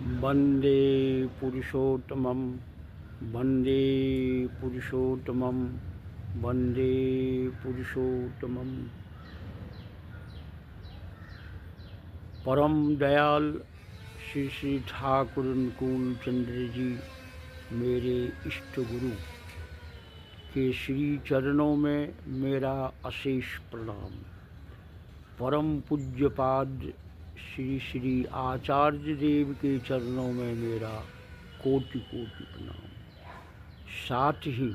वन्दे पुरुषोत्तमं वन्दे पुरुषोत्तमं वन्दे पुरुषोत्तमं। परम दयाल श्री श्री ठाकुर अनुकूल चंद्र जी मेरे इष्ट गुरु के श्री चरणों में मेरा अशेष प्रणाम। परम पूज्यपाद श्री श्री आचार्य देव के चरणों में मेरा कोटि कोटि प्रणाम। साथ ही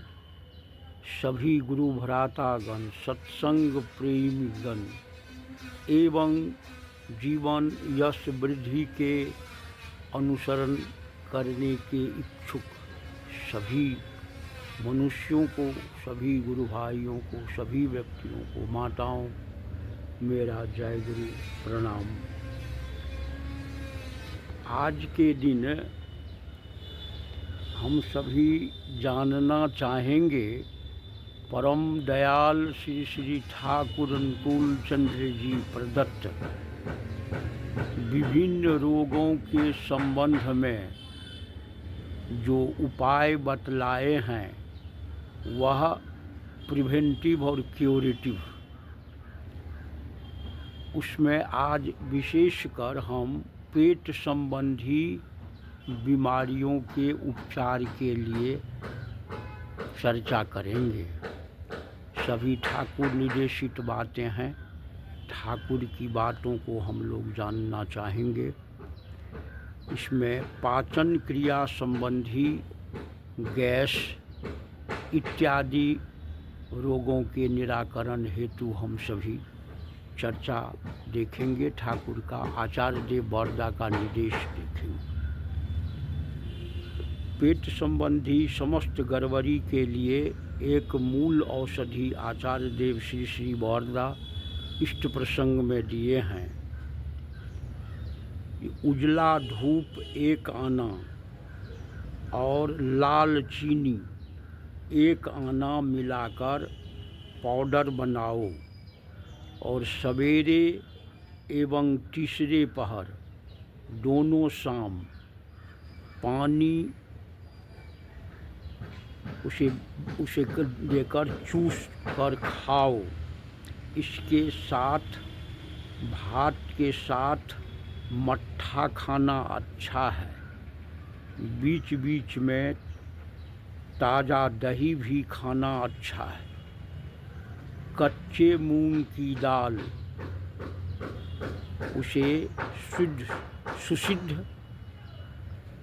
सभी गुरु भ्रातागण, सत्संग प्रेमीगण एवं जीवन यश वृद्धि के अनुसरण करने के इच्छुक सभी मनुष्यों को, सभी गुरु भाइयों को, सभी व्यक्तियों को, माताओं, मेरा जय गुरु प्रणाम। आज के दिन हम सभी जानना चाहेंगे परम दयाल श्री श्री ठाकुर अनुकूल चंद्र जी प्रदत्त विभिन्न रोगों के संबंध में जो उपाय बतलाए हैं वह प्रिवेंटिव और क्यूरेटिव। उसमें आज विशेषकर हम पेट संबंधी बीमारियों के उपचार के लिए चर्चा करेंगे। सभी ठाकुर निर्देशित बातें हैं, ठाकुर की बातों को हम लोग जानना चाहेंगे। इसमें पाचन क्रिया संबंधी, गैस इत्यादि रोगों के निराकरण हेतु हम सभी चर्चा देखेंगे। ठाकुर का आचार्य देव बरदा का निर्देश देखेंगे। पेट संबंधी समस्त गड़बड़ी के लिए एक मूल औषधि आचार्य देव श्री श्री बरदा इष्ट प्रसंग में दिए हैं। उजला धूप 1 आना और लाल चीनी 1 आना मिलाकर पाउडर बनाओ और सवेरे एवं तीसरे पहर दोनों शाम पानी उसे लेकर चूस कर खाओ। इसके साथ भात के साथ मट्ठा खाना अच्छा है। बीच बीच में ताज़ा दही भी खाना अच्छा है। कच्चे मूंग की दाल उसे सुसिद्ध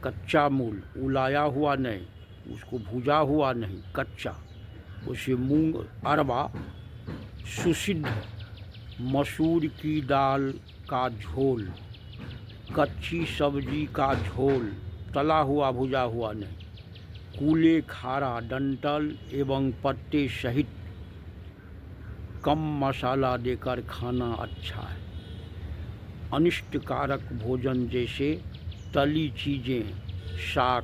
कच्चा मूल, उलाया हुआ नहीं, उसको भुजा हुआ नहीं, कच्चा, उसे मूंग अरवा सुसिद्ध मसूर की दाल का झोल, कच्ची सब्जी का झोल, तला हुआ भुजा हुआ नहीं, कूले खारा डंठल एवं पत्ते सहित कम मसाला देकर खाना अच्छा है। अनिष्टकारक भोजन जैसे तली चीज़ें, साग,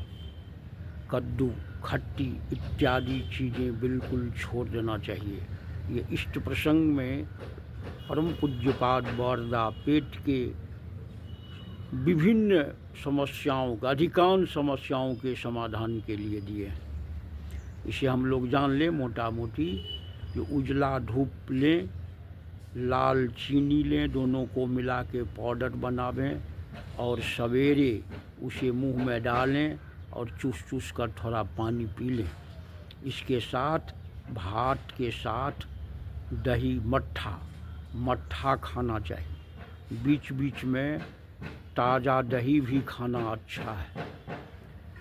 कद्दू, खट्टी इत्यादि चीज़ें बिल्कुल छोड़ देना चाहिए। ये इष्ट प्रसंग में परम पूज्यपाद बरदा पेट के विभिन्न समस्याओं का, अधिकांश समस्याओं के समाधान के लिए दिए हैं। इसे हम लोग जान लें मोटा मोटी। जो उजला धूप लें, लाल चीनी लें, दोनों को मिला के पाउडर बनावें और सवेरे उसे मुंह में डालें और चूस चूस कर थोड़ा पानी पी लें। इसके साथ भात के साथ दही मट्ठा खाना चाहिए। बीच बीच में ताज़ा दही भी खाना अच्छा है।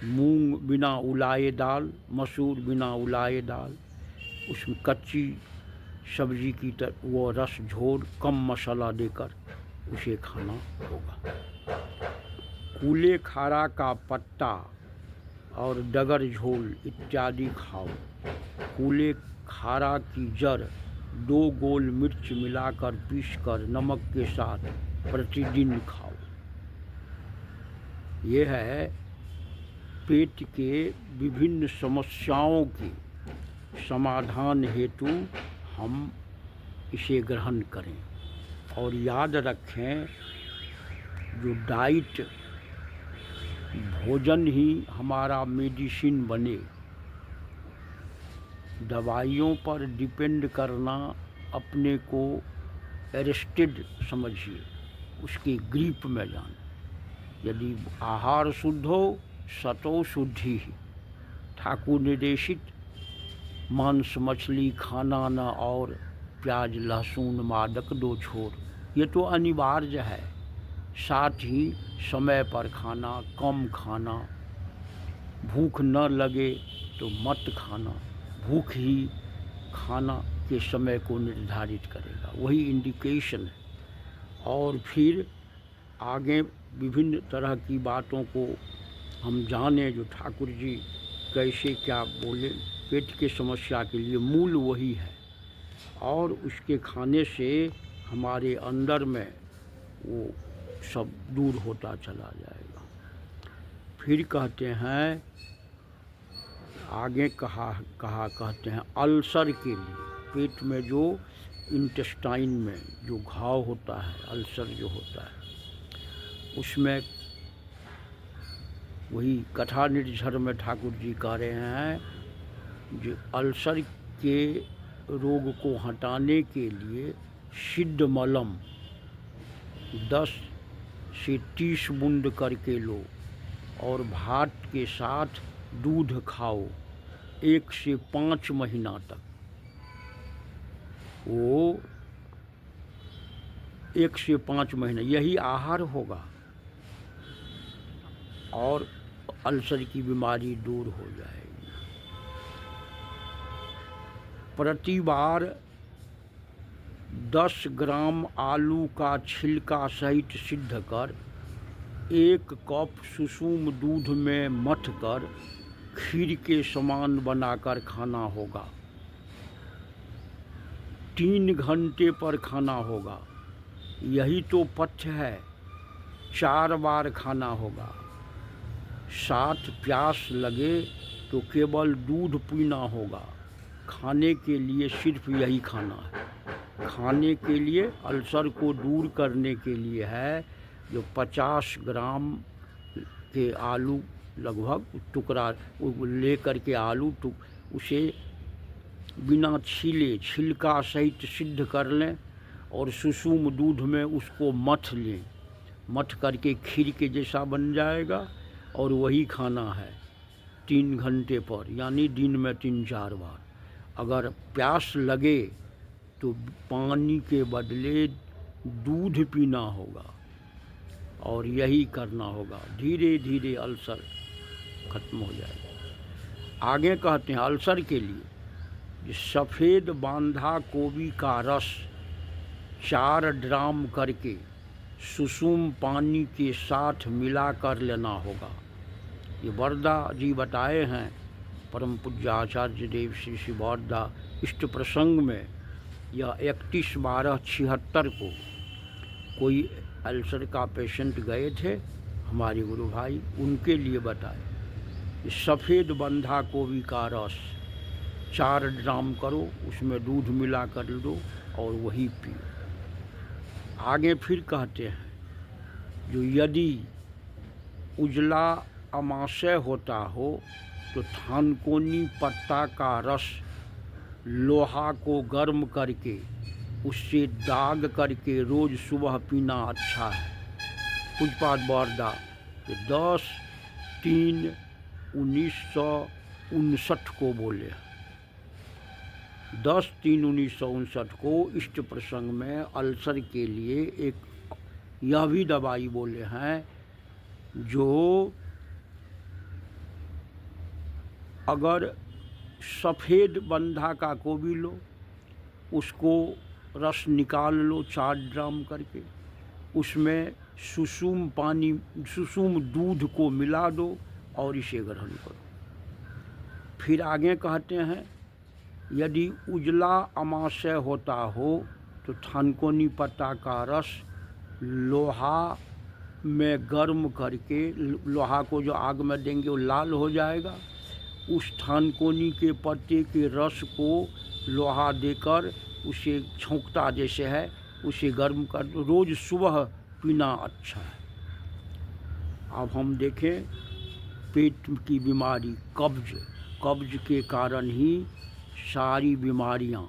मूंग बिना उलाए दाल, मसूर बिना उलाए दाल, उसमें कच्ची सब्जी की तरह वो रस झोल कम मसाला देकर उसे खाना होगा। कूले खारा का पत्ता और डगर झोल इत्यादि खाओ। कूले खारा की जड़ 2 गोल मिर्च मिलाकर पीसकर नमक के साथ प्रतिदिन खाओ। ये है पेट के विभिन्न समस्याओं के समाधान हेतु हम इसे ग्रहण करें। और याद रखें, जो डाइट भोजन ही हमारा मेडिसिन बने। दवाइयों पर डिपेंड करना अपने को अरेस्टेड समझिए, उसकी ग्रिप में जाना। यदि आहार शुद्ध हो सतो शुद्धि ही। ठाकुर निर्देशित मांस मछली खाना न और प्याज लहसुन मादक दो छोड़, ये तो अनिवार्य है। साथ ही समय पर खाना, कम खाना, भूख न लगे तो मत खाना। भूख ही खाना के समय को निर्धारित करेगा, वही इंडिकेशन है। और फिर आगे विभिन्न तरह की बातों को हम जाने जो ठाकुर जी कैसे क्या बोले। पेट के समस्या के लिए मूल वही है, और उसके खाने से हमारे अंदर में वो सब दूर होता चला जाएगा। फिर कहते हैं आगे कहते हैं अल्सर के लिए, पेट में जो इंटेस्टाइन में जो घाव होता है, अल्सर जो होता है, उसमें वही कथा निर्झर में ठाकुर जी कह रहे हैं जो अल्सर के रोग को हटाने के लिए सिद्ध मलम 10 से 30 बूंद करके लो और भात के साथ दूध खाओ 1 से 5 महीना तक। वो 1 से 5 महीना यही आहार होगा और अल्सर की बीमारी दूर हो जाएगी। प्रति बार 10 ग्राम आलू का छिलका सहित सिद्ध कर 1 कप सुसुम दूध में मथ कर खीर के समान बनाकर खाना होगा। 3 घंटे पर खाना होगा। यही तो पथ्य है। 4 बार खाना होगा। साथ प्यास लगे तो केवल दूध पीना होगा। खाने के लिए सिर्फ यही खाना है। खाने के लिए अल्सर को दूर करने के लिए है जो 50 ग्राम के आलू लगभग टुकड़ा ले करके आलू उसे बिना छीले छिलका सहित सिद्ध कर लें और सुसुम दूध में उसको मथ लें। मथ करके खीर के जैसा बन जाएगा और वही खाना है 3 घंटे पर, यानी दिन में 3-4 बार। अगर प्यास लगे तो पानी के बदले दूध पीना होगा और यही करना होगा। धीरे धीरे अल्सर खत्म हो जाएगा। आगे कहते हैं अल्सर के लिए सफ़ेद बांधा गोभी का रस 4 ड्राम करके सुसुम पानी के साथ मिला कर लेना होगा। ये वर्दा जी बताए हैं परम पूज्य आचार्य देव श्री श्री वर्दा इष्ट प्रसंग में। यह 31/12/76 को कोई अल्सर का पेशेंट गए थे हमारे गुरु भाई, उनके लिए बताए। सफ़ेद बंधा गोभी का रस 4 ड्राम करो, उसमें दूध मिला कर दो और वही पियो। आगे फिर कहते हैं जो यदि उजला अमाशय होता हो तो थानकोनी पत्ता का रस लोहा को गर्म करके उससे दाग करके रोज़ सुबह पीना अच्छा है। पूजपाद वर्दा 10/3/1959 को बोले। 10/3/1959 को इष्ट प्रसंग में अल्सर के लिए एक यह भी दवाई बोले हैं जो अगर सफ़ेद बंधा का गोभी लो, उसको रस निकाल लो 4 ड्राम करके, उसमें सुसुम दूध को मिला दो और इसे ग्रहण करो। फिर आगे कहते हैं यदि उजला अमाशय होता हो तो थानकोनी पत्ता का रस लोहा में गर्म करके, लोहा को जो आग में देंगे वो लाल हो जाएगा, उस थानकोनी के पत्ते के रस को लोहा देकर उसे छौंकता जैसे है उसे गर्म कर दो, रोज़ सुबह पीना अच्छा है। अब हम देखें पेट की बीमारी, कब्ज, कब्ज के कारण ही सारी बीमारियां।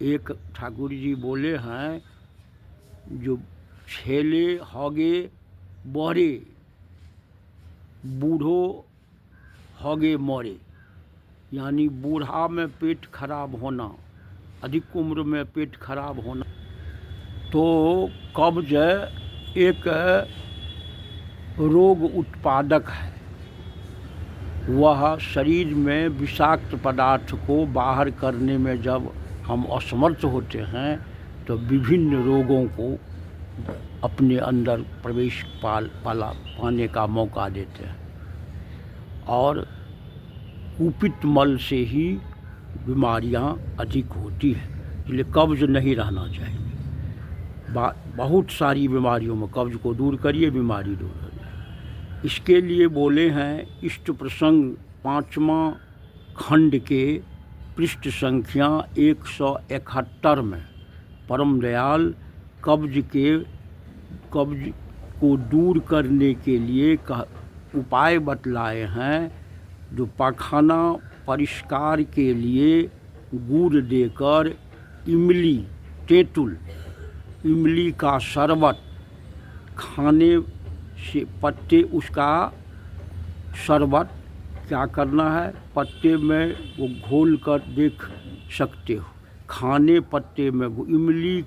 एक ठाकुर जी बोले हैं, जो छेले होगे बड़े, बूढ़ो होगे मोरे, यानी बूढ़ा में पेट खराब होना, अधिक उम्र में पेट खराब होना। तो कब्ज एक रोग उत्पादक है। वह शरीर में विषाक्त पदार्थ को बाहर करने में जब हम असमर्थ होते हैं तो विभिन्न रोगों को अपने अंदर प्रवेश पाने का मौका देते हैं, और कुपित मल से ही बीमारियां अधिक होती हैं। इसलिए कब्ज नहीं रहना चाहिए। बहुत सारी बीमारियों में कब्ज को दूर करिए, बीमारी दूर हो जाए। इसके लिए बोले हैं इष्ट प्रसंग 5वां खंड के पृष्ठ संख्या 171 में परम दयाल कब्ज को दूर करने के लिए उपाय बतलाए हैं, जो पाखाना परिष्कार के लिए गुड़ देकर इमली, तेंतुल, इमली का शरबत खाने से, पत्ते उसका शरबत क्या करना है, पत्ते में वो घोल कर देख सकते हो, खाने पत्ते में इमली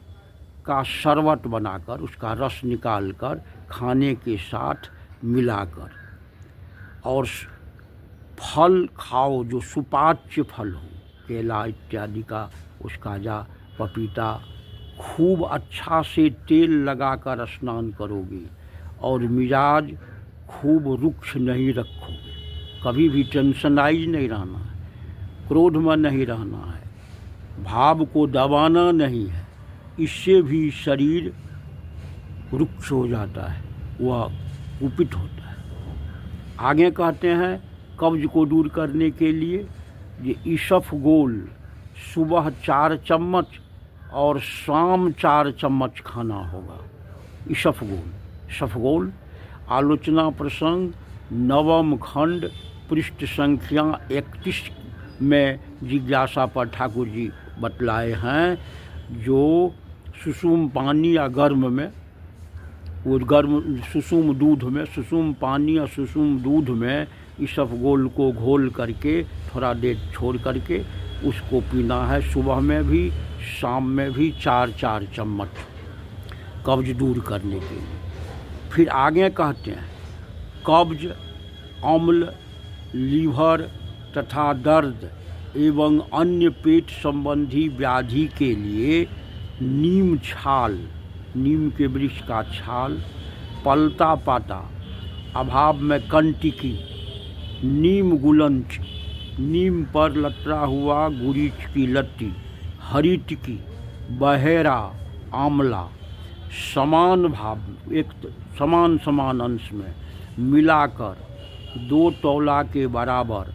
का शरबत बनाकर उसका रस निकालकर खाने के साथ मिलाकर, और फल खाओ जो सुपाच्य फल हो, केला इत्यादि का, उसका जा पपीता, खूब अच्छा से तेल लगाकर स्नान करोगे और मिजाज खूब रुक्ष नहीं रखोगे, कभी भी टेंशनाइज नहीं रहना है, क्रोध में नहीं रहना है, भाव को दबाना नहीं है, इससे भी शरीर रुक्ष हो जाता है, वह कुपित होता है। आगे कहते हैं कब्ज को दूर करने के लिए ये इसबगोल सुबह 4 चम्मच और शाम 4 चम्मच खाना होगा। इसबगोल आलोचना प्रसंग 9वां खंड पृष्ठ संख्या 31 में जिज्ञासा पर ठाकुर जी बतलाए हैं, जो सुसुम पानी या गर्म में, वो गर्म सुसुम दूध में, सुसुम पानी या सुसुम दूध में इसबगोल को घोल करके थोड़ा देर छोड़ करके उसको पीना है, सुबह में भी शाम में भी 4-4 चम्मच, कब्ज दूर करने के लिए। फिर आगे कहते हैं कब्ज, अम्ल, लीवर तथा दर्द एवं अन्य पेट संबंधी व्याधि के लिए नीम छाल, नीम के वृक्ष का छाल, पलता पाता, अभाव में कंटिकी, नीम गुलंच, नीम पर लतरा हुआ गुरीच की लत्ती, हरितकी, बहेरा, आंवला, समान भाव, एक समान अंश में मिलाकर 2 तौला के बराबर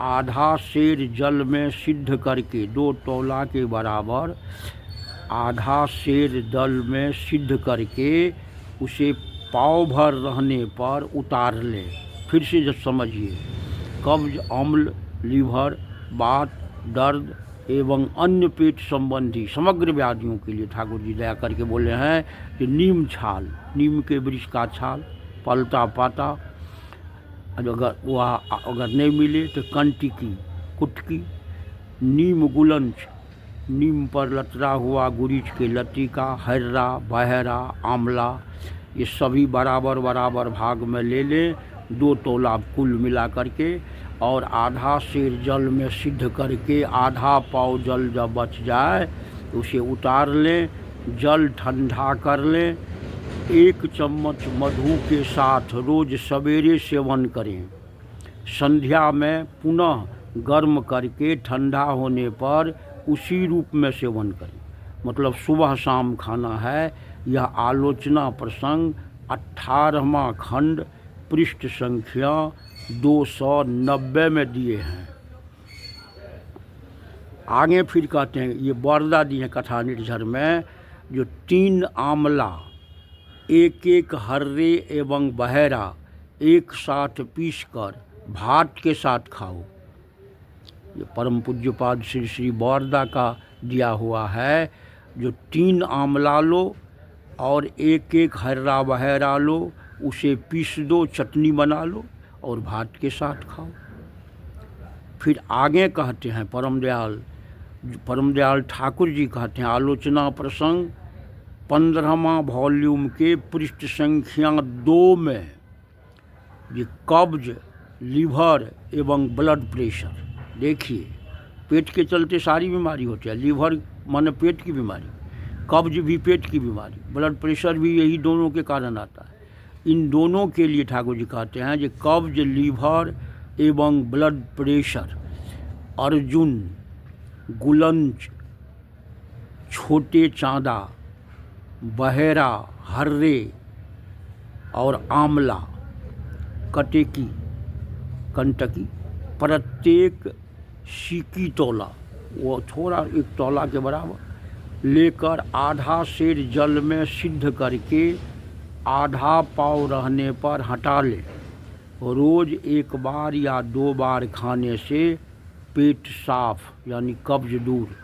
आधा सेर जल में सिद्ध करके, 2 तौला के बराबर आधा सेर जल में सिद्ध करके उसे पाव भर रहने पर उतार लें। फिर से जब समझिए, कब्ज, अम्ल, लीवर, वात, दर्द एवं अन्य पेट संबंधी समग्र व्याधियों के लिए ठाकुर जी दया करके बोले हैं कि नीम छाल, नीम के वृक्ष का छाल, पलता पाता, अगर नहीं मिले तो कंटिकी, कुटकी, नीम गुलंच, नीम पर लतरा हुआ गुरीच के लत्ती का, हर्रा, बहरा, आंवला, ये सभी बराबर भाग में ले लें, 2 तौला कुल मिला करके, और आधा सेर जल में सिद्ध करके आधा पाव जल जब बच जाए तो उसे उतार लें, जल ठंडा कर लें, 1 चम्मच मधु के साथ रोज सवेरे सेवन करें, संध्या में पुनः गर्म करके ठंडा होने पर उसी रूप में सेवन करें। मतलब सुबह शाम खाना है। यह आलोचना प्रसंग 18वां खंड पृष्ठ संख्या 290 में दिए हैं। आगे फिर कहते हैं, ये बरदा दिए कथा निर्झर में, जो 3 आंवला, 1-1 हर्रे एवं बहेरा एक साथ पीसकर भात के साथ खाओ। ये परम पूज्यपाद श्री श्री बौरदा का दिया हुआ है। जो 3 आंवला लो और एक एक हर्रा बहरा लो, उसे पीस दो, चटनी बना लो और भात के साथ खाओ। फिर आगे कहते हैं परम दयाल ठाकुर जी कहते हैं, आलोचना प्रसंग 15वां वॉल्यूम के पृष्ठ संख्या 2 में, ये कब्ज, लीवर एवं ब्लड प्रेशर। देखिए, पेट के चलते सारी बीमारी होती है। लीवर माने पेट की बीमारी, कब्ज भी पेट की बीमारी, ब्लड प्रेशर भी यही दोनों के कारण आता है। इन दोनों के लिए ठाकुर जी कहते हैं कि कब्ज, लीवर एवं ब्लड प्रेशर अर्जुन, गुलंच, छोटे चांदा, बहेरा, हर्रे और आंवला, कटेकी, कंटकी, प्रत्येक सीकी तोला, वो थोड़ा एक तोला के बराबर लेकर आधा सेर जल में सिद्ध करके आधा पाव रहने पर हटा ले। रोज़ 1 बार या 2 बार खाने से पेट साफ यानी कब्ज दूर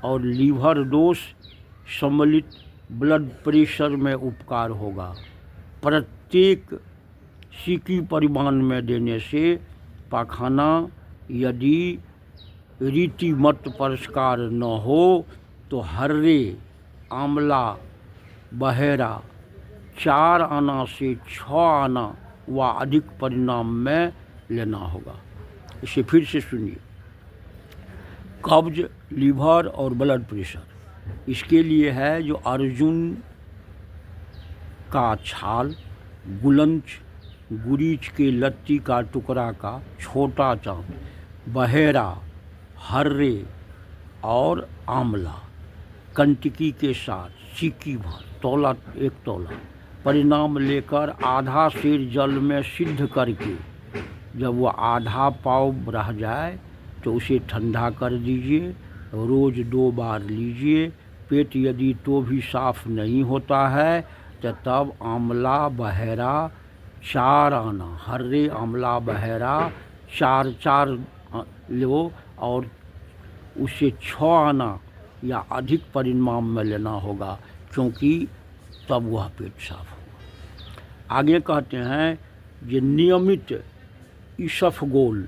और लीवर दोष सम्मिलित ब्लड प्रेशर में उपकार होगा। प्रत्येक सीकी परिमाण में देने से पाखाना यदि रीतिमत परिष्कार न हो तो हर्रे, आंवला, बहेरा 4 आना से 6 आना व अधिक परिणाम में लेना होगा। इसे फिर से सुनिए। कब्ज, लीवर और ब्लड प्रेशर, इसके लिए है जो अर्जुन का छाल, गुलंच, गुरीच के लत्ती का टुकड़ा का छोटा चांद, बहेरा, हर्रे और आंवला, कंटकी के साथ सीकी भर तोला, 1 तोला परिणाम लेकर आधा सेर जल में सिद्ध करके जब वो आधा पाव रह जाए तो उसे ठंडा कर दीजिए। रोज़ 2 बार लीजिए। पेट यदि तो भी साफ नहीं होता है तो तब आंवला, बहेरा 4 आना, हर्रे, आंवला, बहेरा 4 लो और उसे 6 आना या अधिक परिमाण में लेना होगा, क्योंकि तब वह पेट साफ होगा। आगे कहते हैं ये नियमित सफगोल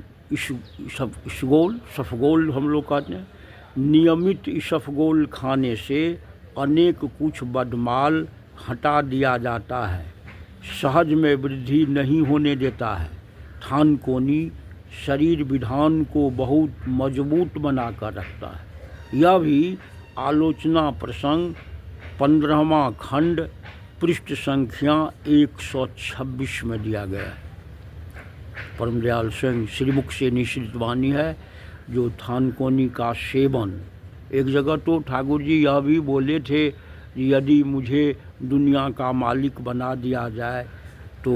हम लोग कहते हैं, नियमित इसफगोल खाने से अनेक कुछ बदमाल हटा दिया जाता है, सहज में वृद्धि नहीं होने देता है, थानकोनी शरीर विधान को बहुत मजबूत बनाकर रखता है। यह भी आलोचना प्रसंग 15वां खंड पृष्ठ संख्या 126 में दिया गया है। परम दयाल सिंह श्रीमुख से निश्चित वाणी है। जो थानकोनी का सेवन, एक जगह तो ठाकुर जी यह भी बोले थे, यदि मुझे दुनिया का मालिक बना दिया जाए तो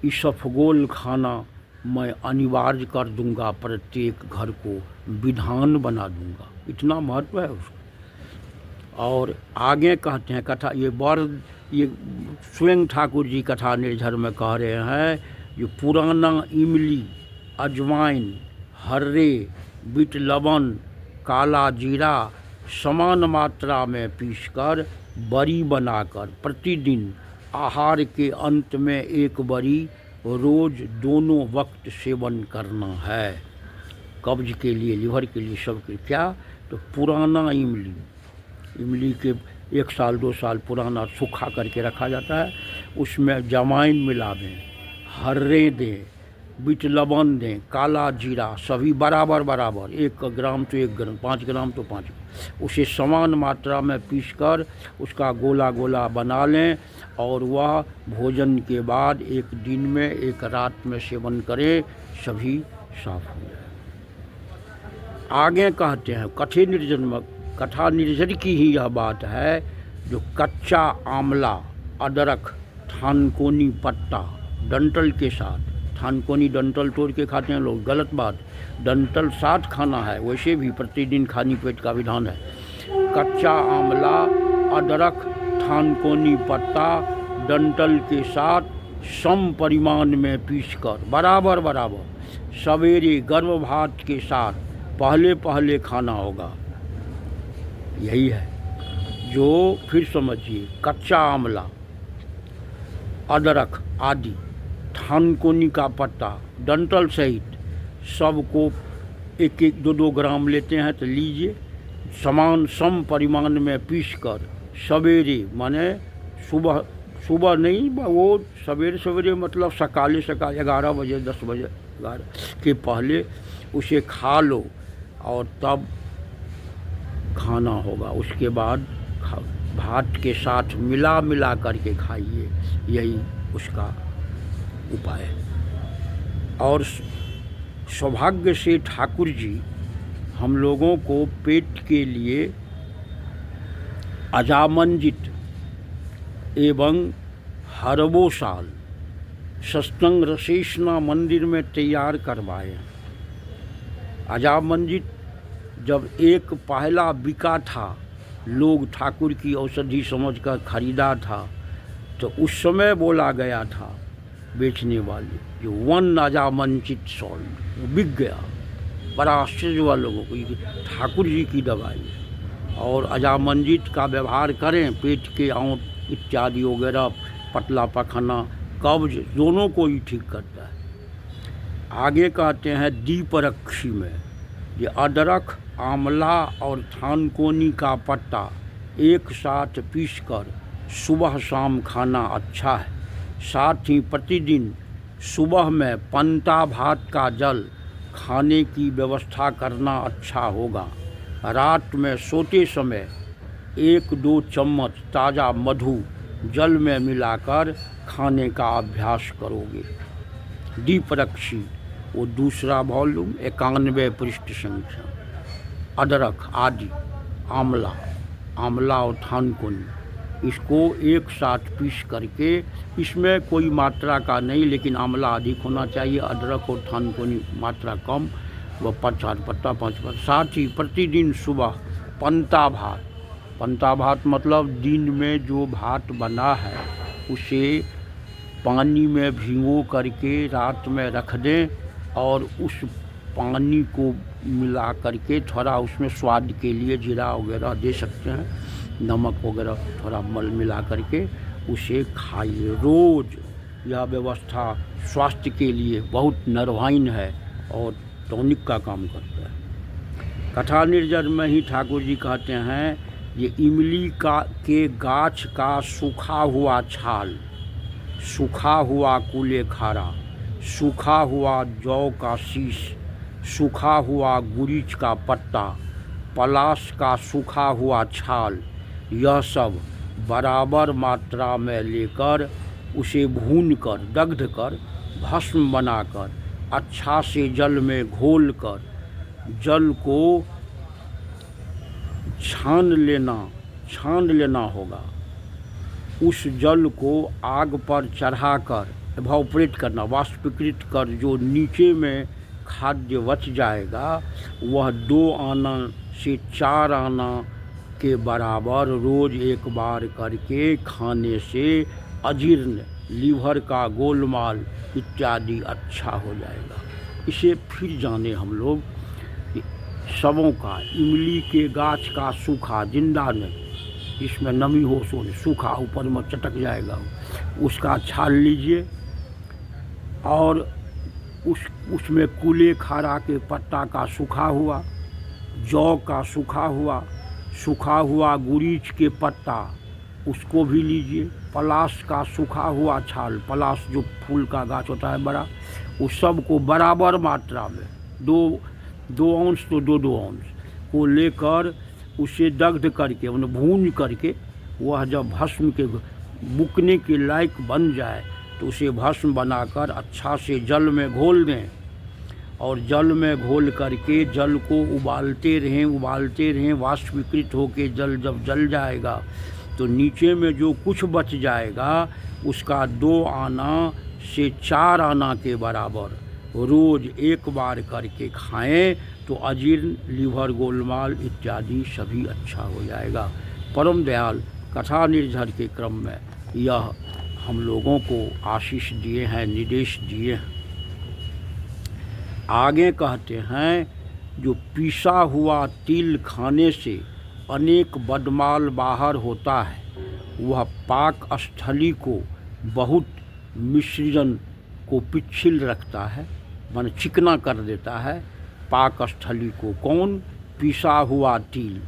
इसफगोल खाना मैं अनिवार्य कर दूंगा, प्रत्येक घर को विधान बना दूंगा। इतना महत्व है उसका। और आगे कहते हैं कथा, ये स्वयं ठाकुर जी कथा निर्झर में कह रहे हैं, जो पुराना इमली, अजवाइन, हर्रे, बिट लवण, काला जीरा समान मात्रा में पीसकर बड़ी बनाकर प्रतिदिन आहार के अंत में 1 बड़ी रोज़ दोनों वक्त सेवन करना है। कब्ज के लिए, लीवर के लिए, सब के क्या तो पुराना इमली के 1 साल 2 साल पुराना सूखा करके रखा जाता है, उसमें जमाइन मिला दें, हर्रे दें, बिट लवण दें, काला जीरा सभी बराबर 1 ग्राम तो 1 ग्राम, 5 ग्राम तो 5 ग्राम, उसे समान मात्रा में पीसकर उसका गोला गोला बना लें और वह भोजन के बाद 1 दिन में 1 रात में सेवन करें, सभी साफ हो जाए। आगे कहते हैं कथा निर्जर की ही यह बात है, जो कच्चा आंवला, अदरक, थानकोनी पत्ता डंटल के साथ, थानकोनी डंटल तोड़ के खाते हैं लोग, गलत बात, डंटल साथ खाना है, वैसे भी प्रतिदिन खाली पेट का विधान है। कच्चा आंवला, अदरक, थानकोनी पत्ता डंटल के साथ सम परिमाण में पीसकर बराबर बराबर सवेरे गर्म भात के साथ पहले पहले खाना होगा। यही है जो फिर समझिए कच्चा आंवला, अदरक आदि, थानकोनी का पत्ता, डंठल सहित सबको 1-1, 2-2 ग्राम लेते हैं तो लीजिए, समान सम परिमाण में पीसकर सवेरे माने सुबह नहीं, वो सवेरे सवेरे मतलब सकाले 11 बजे 10 बजे 11 के पहले उसे खा लो और तब खाना होगा। उसके बाद भात के साथ मिला करके खाइए, यही उसका उपाय है। और सौभाग्य से ठाकुर जी हम लोगों को पेट के लिए अजामंजित एवं हरबो साल सत्संग रसेशना मंदिर में तैयार करवाए। अजामंजित जब एक पहला बिका था, लोग ठाकुर की औषधि समझकर खरीदा था, तो उस समय बोला गया था बेचने वाले जो 1 अजामंजित सॉल वो बिक गया। बड़ा आश्चर्य हुआ लोगों को, ये ठाकुर जी की दवाई है। और अजामंजित का व्यवहार करें, पेट के आंत इत्यादि वगैरह, पतला पखाना, कब्ज, दोनों को ही ठीक करता है। आगे कहते हैं दीपरक्षी में ये अदरक, आंवला और थानकोनी का पत्ता एक साथ पीसकर सुबह शाम खाना अच्छा है। साथ ही प्रतिदिन सुबह में पंता भात का जल खाने की व्यवस्था करना अच्छा होगा। रात में सोते समय 1-2 चम्मच ताज़ा मधु जल में मिलाकर खाने का अभ्यास करोगे। दीपरक्षी वो दूसरा वॉल्यूम 91 पृष्ठ संख्या। अदरक आदि, आंवला और थानकोनी, इसको एक साथ पीस करके, इसमें कोई मात्रा का नहीं, लेकिन आंवला अधिक होना चाहिए, अदरक और थानकोनी मात्रा कम, वह 4 पत्ता 5 पत्ता। साथ ही प्रतिदिन सुबह पंता भात मतलब दिन में जो भात बना है उसे पानी में भिगो करके रात में रख दें और उस पानी को मिला करके थोड़ा उसमें स्वाद के लिए जीरा वगैरह दे सकते हैं, नमक वगैरह थोड़ा मिला करके उसे खाइए रोज़। यह व्यवस्था स्वास्थ्य के लिए बहुत निर्वाइन है और टॉनिक का काम करता है। कथा निर्जर में ही ठाकुर जी कहते हैं ये इमली के गाछ का सूखा हुआ छाल, सूखा हुआ कूले खारा, सूखा हुआ जौ का शीश, सूखा हुआ गुरीच का पत्ता, पलाश का सूखा हुआ छाल, यह सब बराबर मात्रा में लेकर उसे भूनकर दग्ध कर भस्म बनाकर अच्छा से जल में घोलकर जल को छान लेना होगा। उस जल को आग पर चढ़ाकर एवापोरेट करना, वाष्पीकृत कर जो नीचे में खाद्य बच जाएगा वह 2 आना से 4 आना के बराबर रोज़ एक बार करके खाने से अजीर्ण, लीवर का गोलमाल इत्यादि अच्छा हो जाएगा। इसे फिर जाने हम लोग सबों का, इमली के गाछ का सूखा, जिंदा नहीं, इसमें नमी हो सो सूखा ऊपर में चटक जाएगा, उसका छाल लीजिए और उसमें कूले खारा के पत्ता का सूखा हुआ, जौ का सूखा हुआ गुरीच के पत्ता उसको भी लीजिए, पलाश का सूखा हुआ छाल, पलाश जो फूल का गाछ होता है बड़ा, उस सब को बराबर मात्रा में 2 औंस तो 2 औंस को लेकर उसे दग्ध करके उन्हें भून करके वह जब भस्म के बुकने के लायक बन जाए तो उसे भस्म बनाकर अच्छा से जल में घोल दें और जल में घोल करके जल को उबालते रहें, वाष्पीकृत होकर जल जब जल जाएगा तो नीचे में जो कुछ बच जाएगा उसका 2 आना से 4 आना के बराबर रोज़ एक बार करके खाएं तो अजीर्ण, लीवर गोलमाल इत्यादि सभी अच्छा हो जाएगा। परम दयाल कथा निर्झर के क्रम में यह हम लोगों को आशीष दिए हैं, निर्देश दिए हैं। आगे कहते हैं, जो पिसा हुआ तिल खाने से अनेक बदमाल बाहर होता है, वह पाक स्थली को बहुत मिश्रण को पिछिल रखता है, मन चिकना कर देता है। पाक स्थली को कौन? पिसा हुआ तिल।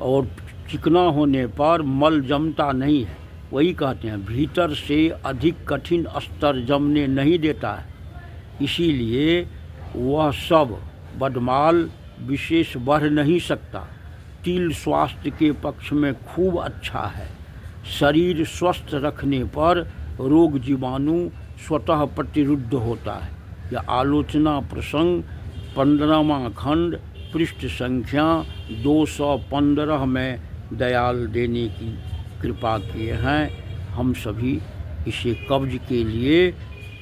और चिकना होने पर मल जमता नहीं है। वही कहते हैं, भीतर से अधिक कठिन स्तर जमने नहीं देता है। इसीलिए वह सब बदमाल विशेष बढ़ नहीं सकता। तिल स्वास्थ्य के पक्ष में खूब अच्छा है। शरीर स्वस्थ रखने पर रोग जीवाणु स्वतः प्रतिरुद्ध होता है। यह आलोचना प्रसंग 15वां खंड पृष्ठ संख्या 215 में दयाल देने की कृपा किए हैं। हम सभी इसे कब्ज के लिए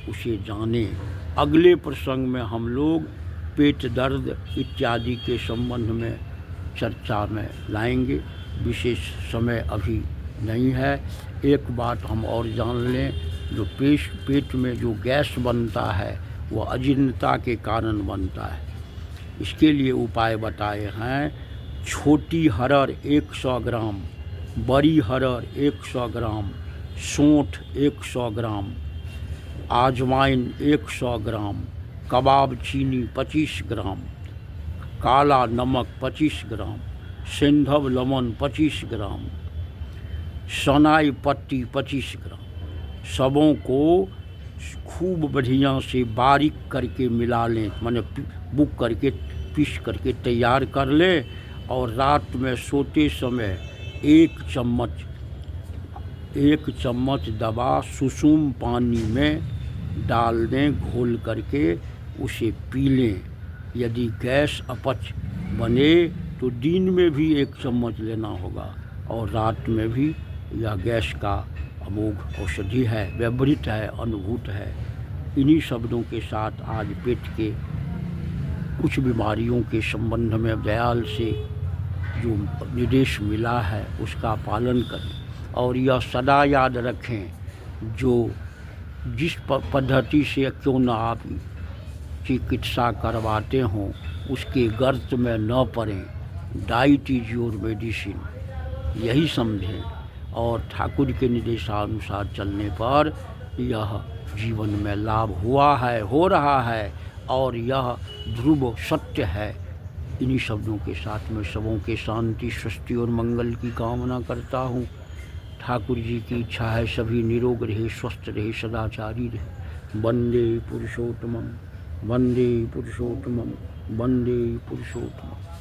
उसे जाने। अगले प्रसंग में हम लोग पेट दर्द इत्यादि के संबंध में चर्चा में लाएंगे। विशेष समय अभी नहीं है। एक बात हम और जान लें, जो पेट में जो गैस बनता है वह अजीर्णता के कारण बनता है। इसके लिए उपाय बताए हैं। छोटी हरड़ 100 ग्राम, बड़ी हरड़ 100 ग्राम, सौंठ 100 ग्राम, आजवाइन 100 ग्राम, कबाब चीनी 25 ग्राम, काला नमक 25 ग्राम, सिंधव लमन 25 ग्राम, सनाई पत्ती 25 ग्राम, सबों को खूब बढ़िया से बारीक करके मिला लें, माने बुक करके पीस करके तैयार कर लें। और रात में सोते समय 1 चम्मच दवा सुसुम पानी में डाल दें, घोल करके उसे पी लें। यदि गैस अपच बने तो दिन में भी 1 चम्मच लेना होगा और रात में भी। यह गैस का अमोघ औषधि है, व्यवहृत है, अनुभूत है। इन्हीं शब्दों के साथ आज पेट के कुछ बीमारियों के संबंध में दयाल से जो निर्देश मिला है उसका पालन करें। और यह सदा याद रखें, जो जिस पद्धति से क्यों न आप चिकित्सा करवाते हों उसके गर्त में न पड़ें। डाइट इज योर मेडिसिन, यही समझें। और ठाकुर के निर्देशानुसार चलने पर यह जीवन में लाभ हुआ है, हो रहा है और यह ध्रुव सत्य है। इन्हीं शब्दों के साथ में सबों के शांति, सृष्टि और मंगल की कामना करता हूँ। ठाकुर जी की इच्छा है सभी निरोग रहे, स्वस्थ रहे, सदाचारी रहे। वंदे पुरुषोत्तमम, वंदे पुरुषोत्तमम, वंदे पुरुषोत्तमम।